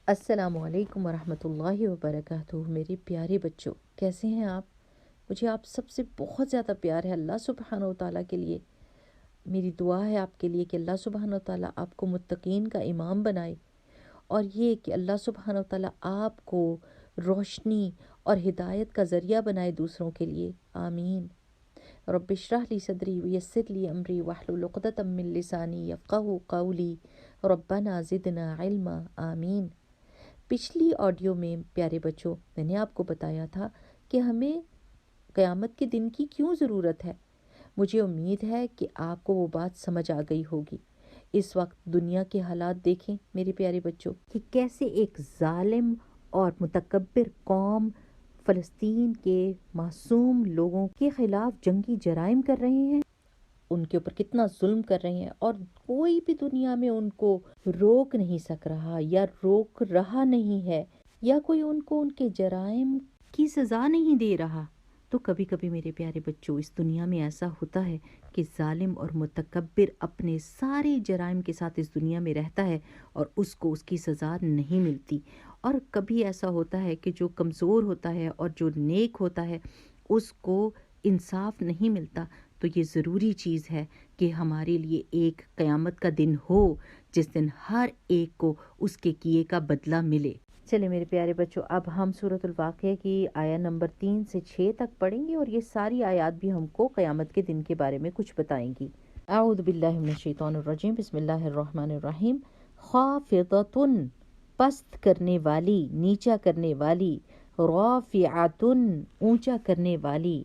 السلام علیکم ورحمۃ اللہ وبرکاتہ۔ میرے پیارے بچوں، کیسے ہیں آپ؟ مجھے آپ سب سے بہت زیادہ پیار ہے اللہ سبحانہ و تعالیٰ کے لیے۔ میری دعا ہے آپ کے لیے کہ اللہ سبحانہ و تعالیٰ آپ کو متقین کا امام بنائے، اور یہ کہ اللہ سبحانہ و تعالیٰ آپ کو روشنی اور ہدایت کا ذریعہ بنائے دوسروں کے لیے، آمین۔ رب اشرح لی صدری ویسر لی امری واحلل عقدۃ من لسانی یفقہوا قولی ربنا زدنا علما، آمین۔ پچھلی آڈیو میں پیارے بچوں میں نے آپ کو بتایا تھا کہ ہمیں قیامت کے دن کی کیوں ضرورت ہے۔ مجھے امید ہے کہ آپ کو وہ بات سمجھ آ گئی ہوگی۔ اس وقت دنیا کے حالات دیکھیں میرے پیارے بچوں کہ کیسے ایک ظالم اور متکبر قوم فلسطین کے معصوم لوگوں کے خلاف جنگی جرائم کر رہے ہیں، ان کے اوپر کتنا ظلم کر رہے ہیں، اور کوئی بھی دنیا میں ان کو روک نہیں سک رہا یا روک رہا نہیں ہے، یا کوئی ان کو ان کے جرائم کی سزا نہیں دے رہا۔ تو کبھی کبھی میرے پیارے بچوں اس دنیا میں ایسا ہوتا ہے کہ ظالم اور متکبر اپنے سارے جرائم کے ساتھ اس دنیا میں رہتا ہے اور اس کو اس کی سزا نہیں ملتی، اور کبھی ایسا ہوتا ہے کہ جو کمزور ہوتا ہے اور جو نیک ہوتا ہے اس کو انصاف نہیں ملتا۔ تو یہ ضروری چیز ہے کہ ہمارے لیے ایک قیامت کا دن ہو جس دن ہر ایک کو اس کے کیے کا بدلہ ملے۔ چلے میرے پیارے بچوں، اب ہم سورۃ الواقعہ کی آیہ نمبر 3 سے 6 تک پڑھیں گے، اور یہ ساری آیات بھی ہم کو قیامت کے دن کے بارے میں کچھ بتائیں گی۔ اعوذ باللہ من الشیطان الرجیم، بسم اللہ الرحمن الرحیم۔ خافضۃ، پست کرنے والی، نیچا کرنے والی، رافعۃ، اونچا کرنے والی،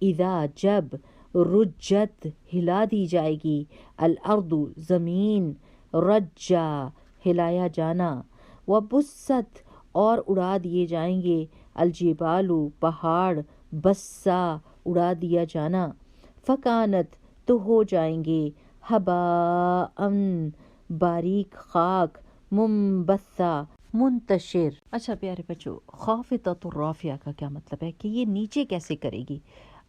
اذا جب، رجت، ہلا دی جائے گی، الارض، زمین، رجا، ہلایا جانا، وبست، اور اڑا دیے جائیں گے، الجبال، پہاڑ، بسا، اڑا دیا جانا، فکانت، تو ہو جائیں گے، ہباء، باریک خاک، منبثا، منتشر۔ اچھا پیارے بچوں، خافضۃ الرافعہ کا کیا مطلب ہے کہ یہ نیچے کیسے کرے گی؟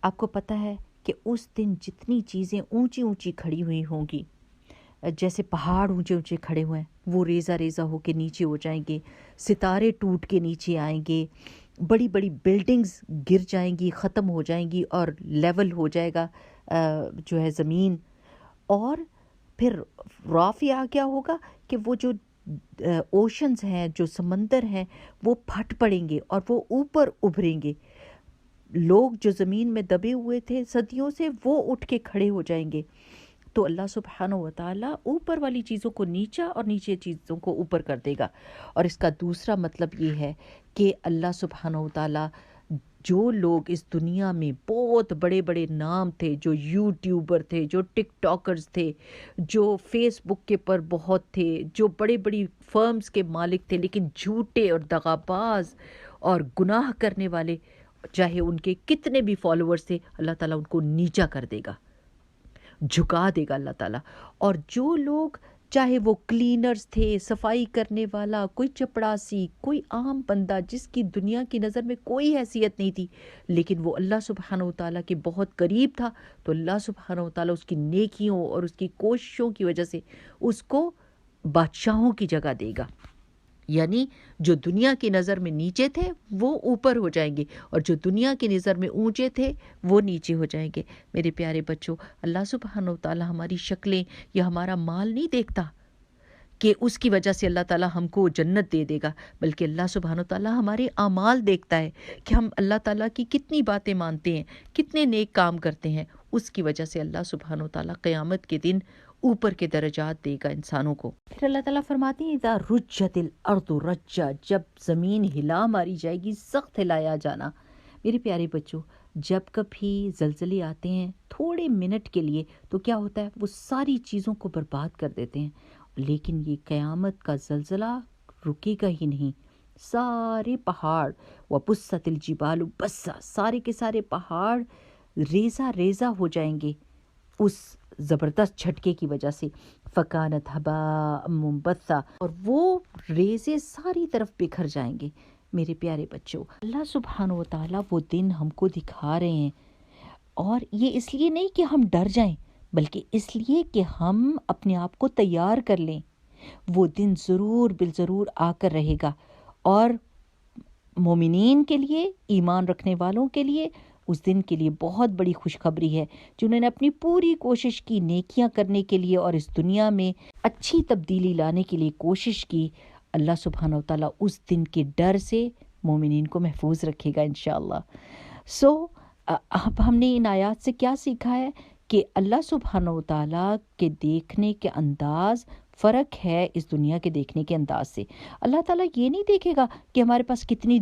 آپ کو پتہ ہے کہ اس دن جتنی چیزیں اونچی اونچی کھڑی ہوئی ہوں گی، جیسے پہاڑ اونچے اونچے کھڑے ہوئے ہیں، وہ ریزہ ریزہ ہو کے نیچے ہو جائیں گے، ستارے ٹوٹ کے نیچے آئیں گے، بڑی بڑی بلڈنگز گر جائیں گی، ختم ہو جائیں گی، اور لیول ہو جائے گا جو ہے زمین۔ اور پھر رافعہ کیا ہوگا کہ وہ جو اوشنز ہیں، جو سمندر ہیں، وہ پھٹ پڑیں گے اور وہ اوپر ابھریں گے۔ لوگ جو زمین میں دبے ہوئے تھے صدیوں سے، وہ اٹھ کے کھڑے ہو جائیں گے۔ تو اللہ سبحانہ و تعالیٰ اوپر والی چیزوں کو نیچا اور نیچے چیزوں کو اوپر کر دے گا۔ اور اس کا دوسرا مطلب یہ ہے کہ اللہ سبحانہ و تعالیٰ جو لوگ اس دنیا میں بہت بڑے بڑے نام تھے، جو یوٹیوبر تھے، جو ٹک ٹاکرز تھے، جو فیس بک کے پر بہت تھے، جو بڑی بڑی فرمز کے مالک تھے لیکن جھوٹے اور دغاباز اور گناہ کرنے والے، چاہے ان کے کتنے بھی فالوورز تھے، اللہ تعالیٰ ان کو نیچا کر دے گا، جھکا دے گا اللہ تعالیٰ۔ اور جو لوگ، چاہے وہ کلینرز تھے، صفائی کرنے والا، کوئی چپڑاسی، کوئی عام بندہ جس کی دنیا کی نظر میں کوئی حیثیت نہیں تھی، لیکن وہ اللہ سبحانہ و تعالیٰ کے بہت قریب تھا، تو اللہ سبحانہ و تعالیٰ اس کی نیکیوں اور اس کی کوششوں کی وجہ سے اس کو بادشاہوں کی جگہ دے گا۔ یعنی جو دنیا کی نظر میں نیچے تھے وہ اوپر ہو جائیں گے، اور جو دنیا کی نظر میں اونچے تھے وہ نیچے ہو جائیں گے۔ میرے پیارے بچوں، اللہ سبحانہ و تعالیٰ ہماری شکلیں یا ہمارا مال نہیں دیکھتا کہ اس کی وجہ سے اللہ تعالیٰ ہم کو جنت دے دے گا، بلکہ اللہ سبحانہ و تعالیٰ ہمارے اعمال دیکھتا ہے کہ ہم اللہ تعالیٰ کی کتنی باتیں مانتے ہیں، کتنے نیک کام کرتے ہیں۔ اس کی وجہ سے اللہ سبحانہ و تعالیٰ قیامت کے دن اوپر کے درجات دے گا انسانوں کو۔ پھر اللہ تعالیٰ فرماتے ہیں اذا رجت الارض رجا، جب زمین ہلا ماری جائے گی، سخت ہلایا جانا۔ میرے پیارے بچوں، جب کبھی زلزلے آتے ہیں تھوڑے منٹ کے لیے تو کیا ہوتا ہے، وہ ساری چیزوں کو برباد کر دیتے ہیں، لیکن یہ قیامت کا زلزلہ رکے گا ہی نہیں۔ سارے پہاڑ، وبست الجبال بسا، سارے کے سارے پہاڑ ریزہ ریزہ ہو جائیں گے اس زبردست جھٹکے کی وجہ سے، فکانت ہباء منبثا، اور وہ ریزے ساری طرف بکھر جائیں گے۔ میرے پیارے بچوں، اللہ سبحانہ و تعالیٰ وہ دن ہم کو دکھا رہے ہیں، اور یہ اس لیے نہیں کہ ہم ڈر جائیں، بلکہ اس لیے کہ ہم اپنے آپ کو تیار کر لیں وہ دن ضرور بالضرور آ کر رہے گا، اور مومنین کے لیے، ایمان رکھنے والوں کے لیے اس دن کے لیے بہت بڑی خوشخبری ہے، جنہوں نے اپنی پوری کوشش کی نیکیاں کرنے کے لیے اور اس دنیا میں اچھی تبدیلی لانے کے لیے کوشش کی۔ اللہ سبحانہ وتعالیٰ اس دن کے ڈر سے مومنین کو محفوظ رکھے گا انشاءاللہ۔ اب ہم نے ان آیات سے کیا سیکھا ہے کہ اللہ سبحانہ وتعالیٰ کے دیکھنے کے انداز فرق ہے اس دنیا کے دیکھنے کے انداز سے۔ اللہ تعالیٰ یہ نہیں دیکھے گا کہ ہمارے پاس کتنی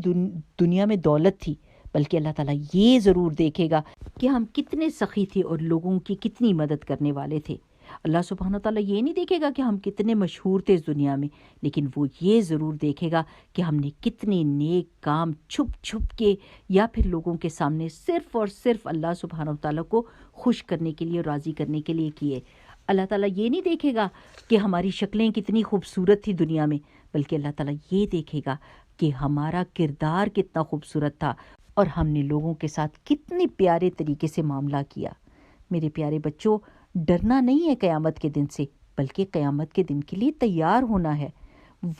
دنیا میں دولت تھی، بلکہ اللہ تعالیٰ یہ ضرور دیکھے گا کہ ہم کتنے سخی تھے اور لوگوں کی کتنی مدد کرنے والے تھے۔ اللہ سبحانہ وتعالیٰ یہ نہیں دیکھے گا کہ ہم کتنے مشہور تھے اس دنیا میں، لیکن وہ یہ ضرور دیکھے گا کہ ہم نے کتنے نیک کام چھپ چھپ کے یا پھر لوگوں کے سامنے صرف اور صرف اللہ سبحانہ وتعالیٰ کو خوش کرنے کے لیے اور راضی کرنے کے لیے کیے۔ اللہ تعالیٰ یہ نہیں دیکھے گا کہ ہماری شکلیں کتنی خوبصورت تھی دنیا میں، بلکہ اللہ تعالیٰ یہ دیکھے گا کہ ہمارا کردار کتنا خوبصورت تھا اور ہم نے لوگوں کے ساتھ کتنے پیارے طریقے سے معاملہ کیا۔ میرے پیارے بچوں، ڈرنا نہیں ہے قیامت کے دن سے، بلکہ قیامت کے دن کے لیے تیار ہونا ہے۔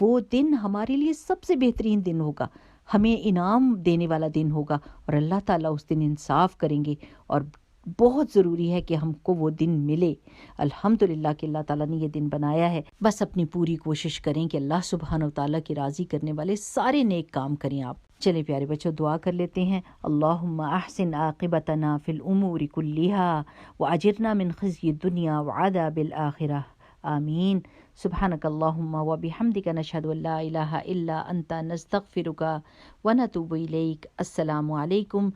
وہ دن ہمارے لیے سب سے بہترین دن ہوگا، ہمیں انعام دینے والا دن ہوگا، اور اللہ تعالیٰ اس دن انصاف کریں گے، اور بہت ضروری ہے کہ ہم کو وہ دن ملے۔ الحمدللہ کہ اللہ تعالیٰ نے یہ دن بنایا ہے۔ بس اپنی پوری کوشش کریں کہ اللہ سبحانہ وتعالیٰ کی راضی کرنے والے سارے نیک کام کریں آپ۔ چلے پیارے بچوں، دعا کر لیتے ہیں۔ اللہم احسن عاقبتنا فی الامور کلہا واجرنا من خزی الدنیا وعذاب الآخرہ، آمین۔ سبحانک اللہم وبحمدک، نشہد ان لا الہ الا انت، نستغفرک ونتوب الیک۔ السلام علیکم